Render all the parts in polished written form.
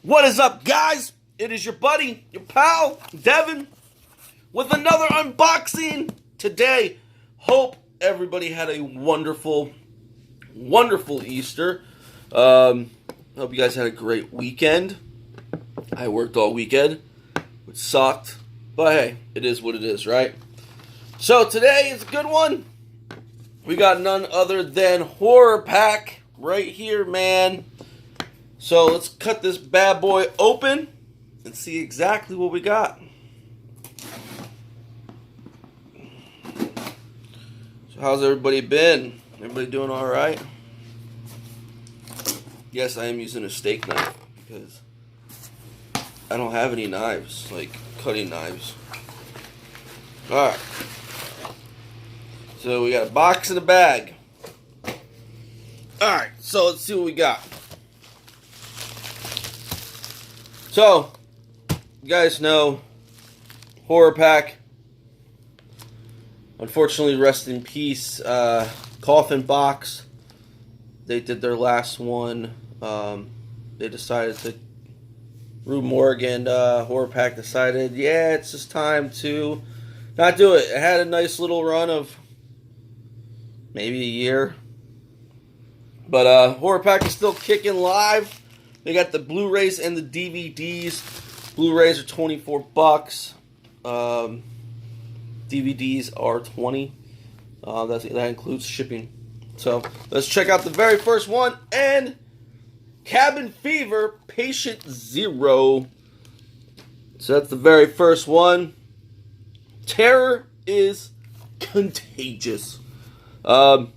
What is up, guys? It is your buddy, your pal, Devin, with another unboxing today. Hope everybody had a wonderful, wonderful Easter. Hope you guys had a great weekend. I worked all weekend, which sucked, but hey, it is what it is, right? So today is a good one. We got none other than Horror Pack right here, man. So let's cut this bad boy open and see exactly what we got. So how's everybody been? Everybody doing all right? Yes, I am using a steak knife because I don't have any knives, like cutting knives. All right. So we got a box and a bag. All right, so let's see what we got. So, you guys know Horror Pack. Unfortunately, rest in peace. Coffin Box. They did their last one. They decided to. Rue Morgan, Horror Pack decided, yeah, it's just time to not do it. It had a nice little run of maybe a year. But Horror Pack is still kicking live. They got the Blu-rays and the DVDs. Blu-rays are $24. DVDs are $20. That includes shipping. So let's check out the very first one. And Cabin Fever, Patient Zero. So that's the very first one. Terror is contagious. I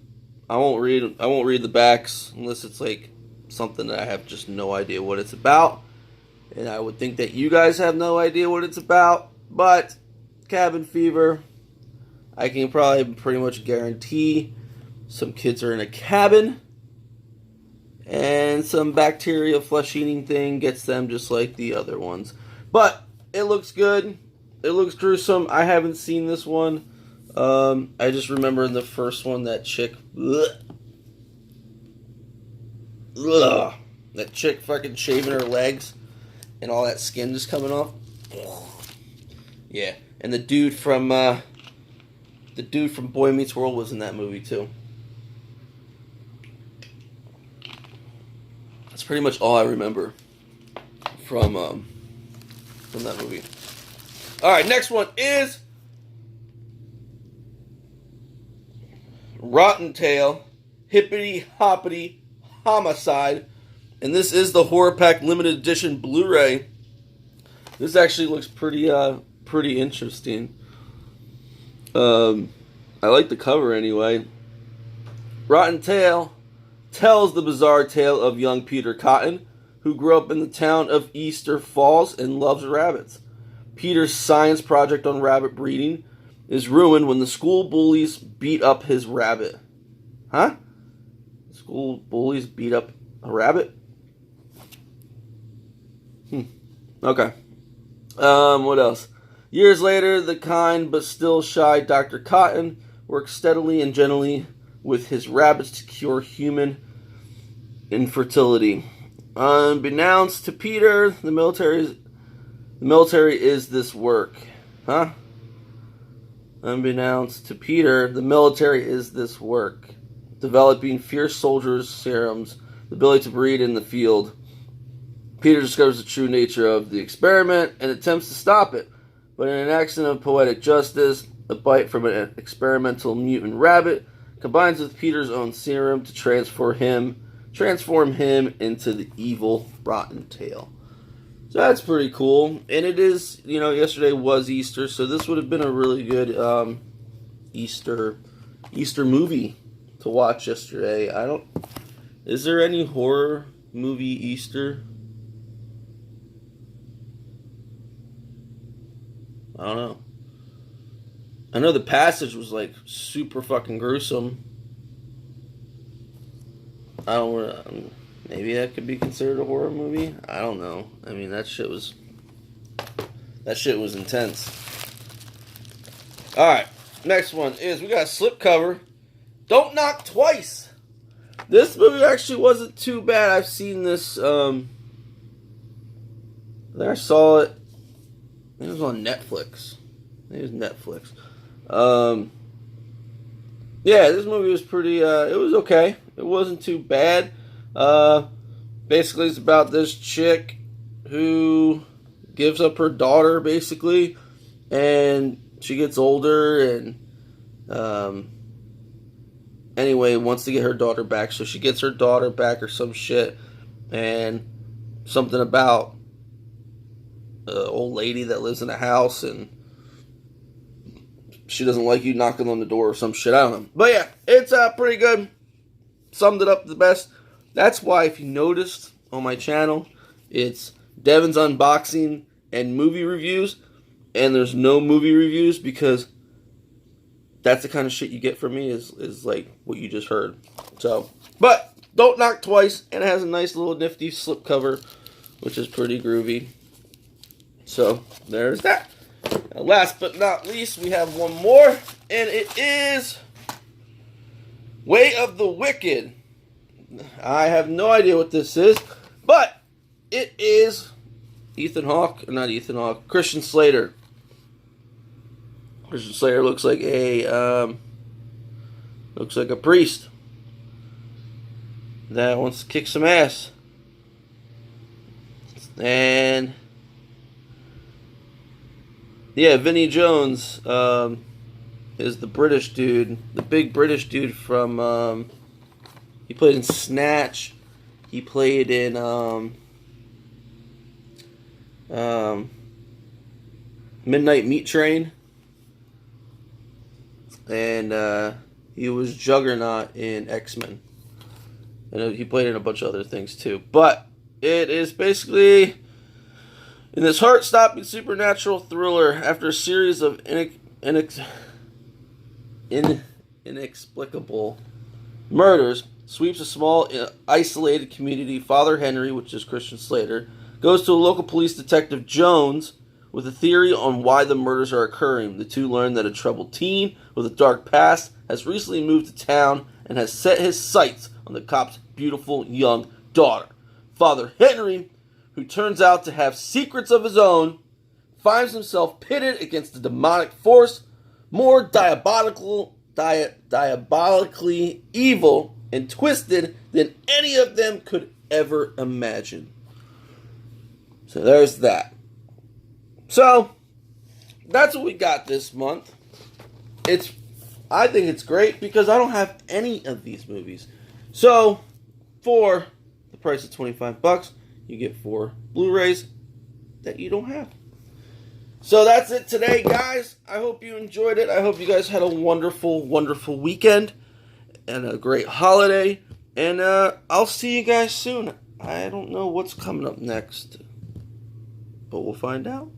won't read the backs unless it's like something that I have just no idea what it's about. And I would think that you guys have no idea what it's about. But Cabin Fever, I can probably pretty much guarantee some kids are in a cabin and some bacteria flesh-eating thing gets them just like the other ones. But it looks good. It looks gruesome. I haven't seen this one. I just remember in the first one that chick... that chick fucking shaving her legs and all that skin just coming off. Yeah. And the dude from Boy Meets World was in that movie too. That's pretty much all I remember from that movie. Alright, next one is Rotten Tail, Hippity Hoppity Homicide. And this is the Horror Pack Limited Edition Blu-ray. This actually looks pretty interesting. I like the cover anyway. Rotten Tail tells the bizarre tale of young Peter Cotton, who grew up in the town of Easter Falls and loves rabbits. Peter's science project on rabbit breeding is ruined when the school bullies beat up his rabbit. Huh? School bullies beat up a rabbit? Okay. What else? Years later, the kind but still shy Dr. Cotton works steadily and gently with his rabbits to cure human infertility. Unbeknownst to Peter, the military is this work. Huh? Unbeknownst to Peter, the military is this work. Developing fierce soldiers' serums, the ability to breed in the field. Peter discovers the true nature of the experiment and attempts to stop it. But in an accident of poetic justice, a bite from an experimental mutant rabbit combines with Peter's own serum to transform him into the evil Rotten Tail. So that's pretty cool. And it is, yesterday was Easter, so this would have been a really good Easter movie to watch yesterday. Is there any horror movie Easter? I don't know. I know The Passage was like super fucking gruesome. Maybe that could be considered a horror movie. I don't know. I mean, that shit was intense. All right, next one is we got a slipcover. Don't Knock Twice. This movie actually wasn't too bad. I've seen this Then I saw it. It was on Netflix. It was Netflix. Yeah, this movie was pretty. It was okay. It wasn't too bad. Basically, it's about this chick who gives up her daughter, basically, and she gets older, and anyway, wants to get her daughter back. So she gets her daughter back or some shit, and something about an old lady that lives in a house, and she doesn't like you knocking on the door or some shit. I don't know. But yeah, it's pretty good. Summed it up the best. That's why, if you noticed on my channel, it's Devin's Unboxing and Movie Reviews. And there's no movie reviews because that's the kind of shit you get from me is like what you just heard. So, but don't knock twice. And it has a nice little nifty slipcover, which is pretty groovy. So, there's that. And last but not least, we have one more, and it is Way of the Wicked. I have no idea what this is, but it is Christian Slater. Christian Slater looks like a priest that wants to kick some ass, and yeah, Vinnie Jones is the British dude, the big British dude from, he played in Snatch, he played in, Midnight Meat Train, and he was Juggernaut in X-Men, and he played in a bunch of other things too, but it is basically in this heart-stopping supernatural thriller, after a series of inexplicable murders sweeps a small, isolated community, Father Henry, which is Christian Slater, goes to a local police detective, Jones, with a theory on why the murders are occurring. The two learn that a troubled teen with a dark past has recently moved to town and has set his sights on the cop's beautiful young daughter. Father Henry, who turns out to have secrets of his own, finds himself pitted against a demonic force more diabolically evil and twisted than any of them could ever imagine. So there's that. So that's what we got this month. I think it's great because I don't have any of these movies. So for the price of $25, you get 4 Blu-rays that you don't have. So that's it today, guys. I hope you enjoyed it. I hope you guys had a wonderful, wonderful weekend and a great holiday. And I'll see you guys soon. I don't know what's coming up next, but we'll find out.